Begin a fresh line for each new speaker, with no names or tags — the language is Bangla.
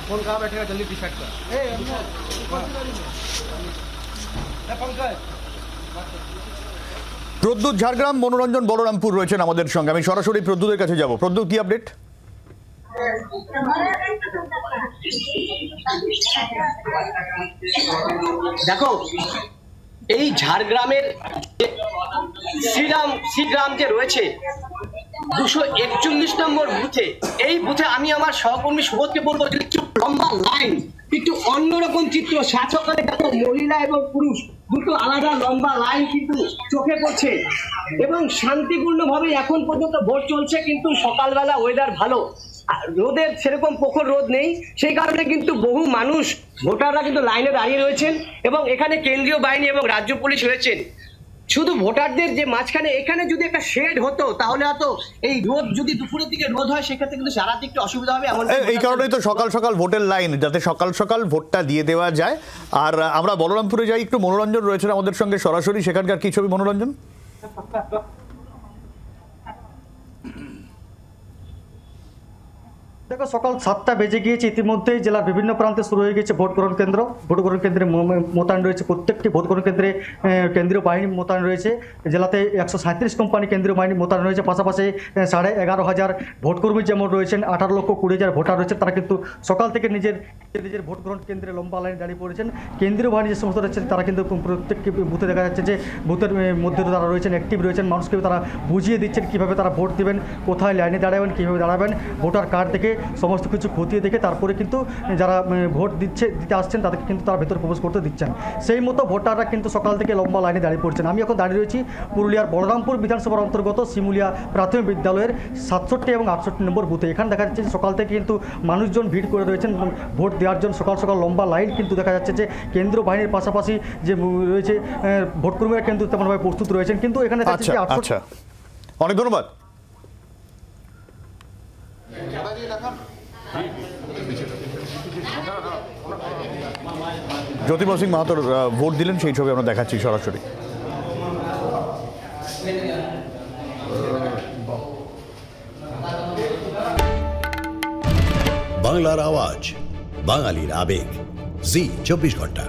फोन कहाँ बैठेगा जल्दी टी शर्ट का
প্রদ্যুৎ ঝাড়গ্রাম, মনোরঞ্জন বলরামপুর রয়েছেন আমাদের সঙ্গে। আমি সরাসরি প্রদ্যুতের কাছে যাব। প্রদ্যুৎ, কি আপডেট?
দেখো, এই ঝাড়গ্রামের শ্রীগ্রাম যে রয়েছে 241 নম্বর বুথে, এই বুথে আমি আমার সহকর্মী সুবোধকে বলবো যে একটু লম্বা লাইন, একটু অন্যরকম চিত্র। সকালে দেখো মহিলা এবং পুরুষ দুটো আলাদা লম্বা লাইন কিন্তু চোখে পড়ছে এবং শান্তিপূর্ণভাবে এখন পর্যন্ত ভোট চলছে। কিন্তু সকালবেলা ওয়েদার ভালো, রোদের সেরকম প্রখর রোদ নেই, সেই কারণে কিন্তু বহু মানুষ ভোটাররা কিন্তু লাইনে দাঁড়িয়ে রয়েছেন এবং এখানে কেন্দ্রীয় বাহিনী এবং রাজ্য পুলিশ রয়েছেন। শুধু ভোটারদের যে মাঝখানে এখানে যদি একটা শেড হতো তাহলে হয়তো এই রোদ, যদি দুপুরের দিকে রোদ হয় সেক্ষেত্রে কিন্তু সারাতে একটু অসুবিধা হবে।
এই কারণেই তো সকাল সকাল ভোটের লাইন, যাতে সকাল সকাল ভোটটা দিয়ে দেওয়া যায়। আর আমরা বলরামপুরে যাই, একটু মনোরঞ্জন রয়েছেন আমাদের সঙ্গে সরাসরি। সেখানকার কি ছবি মনোরঞ্জন?
দেখো, সকাল 7টা বেজে গিয়েছে, ইতিমধ্যেই জেলার বিভিন্ন প্রান্তে শুরু হয়ে গেছে ভোট গ্রহণ কেন্দ্র। ভোট গ্রহণ কেন্দ্রে মোতায়েন রয়েছে, প্রত্যেকটি ভোট গ্রহণ কেন্দ্রে কেন্দ্রীয় বাহিনী মোতায়েন রয়েছে। জেলাতে 137 কোম্পানি কেন্দ্রীয় বাহিনী মোতায়েন রয়েছে। পাশাপাশি 11,500 ভোটকর্মী যেমন রয়েছেন, 18,20,000 ভোটার রয়েছেন, তারা কিন্তু সকাল থেকে নিজের ভোট গ্রহণ কেন্দ্রে লম্বা লাইনে দাঁড়িয়ে পড়েছেন। কেন্দ্রীয় বাহিনী যে সমস্ত রয়েছেন তারা কিন্তু প্রত্যেকটি বুথে দেখা যাচ্ছে যে বুথের মধ্যে তারা রয়েছেন, অ্যাক্টিভ রয়েছেন। মানুষকে তারা বুঝিয়ে দিচ্ছেন কীভাবে তারা ভোট দেবেন, কোথায় লাইনে দাঁড়াবেন, কীভাবে দাঁড়াবেন, ভোটার কার্ড দেখে সমস্ত কিছু খতিয়ে দেখে তারপরে কিন্তু যারা ভোট দিতে আসছেন তাদেরকে কিন্তু তারা ভেতরে প্রবেশ করতে দিচ্ছেন। সেই মতো ভোটাররা কিন্তু সকাল থেকে লম্বা লাইনে দাঁড়িয়ে পড়ছেন। আমি এখন দাঁড়িয়ে রয়েছি পুরুলিয়ার বলরামপুর বিধানসভার অন্তর্গত শিমুলিয়া প্রাথমিক বিদ্যালয়ের 67 এবং 68 নম্বর বুথে। এখানে দেখা যাচ্ছে যে সকাল থেকে কিন্তু মানুষজন ভিড় করে রয়েছেন ভোট দেওয়ার জন্য। সকাল সকাল লম্বা লাইন কিন্তু দেখা যাচ্ছে যে কেন্দ্রীয় বাহিনীর পাশাপাশি যে রয়েছে ভোটকর্মীরা কিন্তু তেমনভাবে প্রস্তুত রয়েছেন। কিন্তু এখানে
আচ্ছা, অনেক ধন্যবাদ। জ্যোতিবা সিং মাহাতোর ভোট দিলেন, সেই ছবি আমরা দেখাচ্ছি সরাসরি।
বাংলার আওয়াজ, বাঙালির আবেগ, জি 24 ঘন্টা।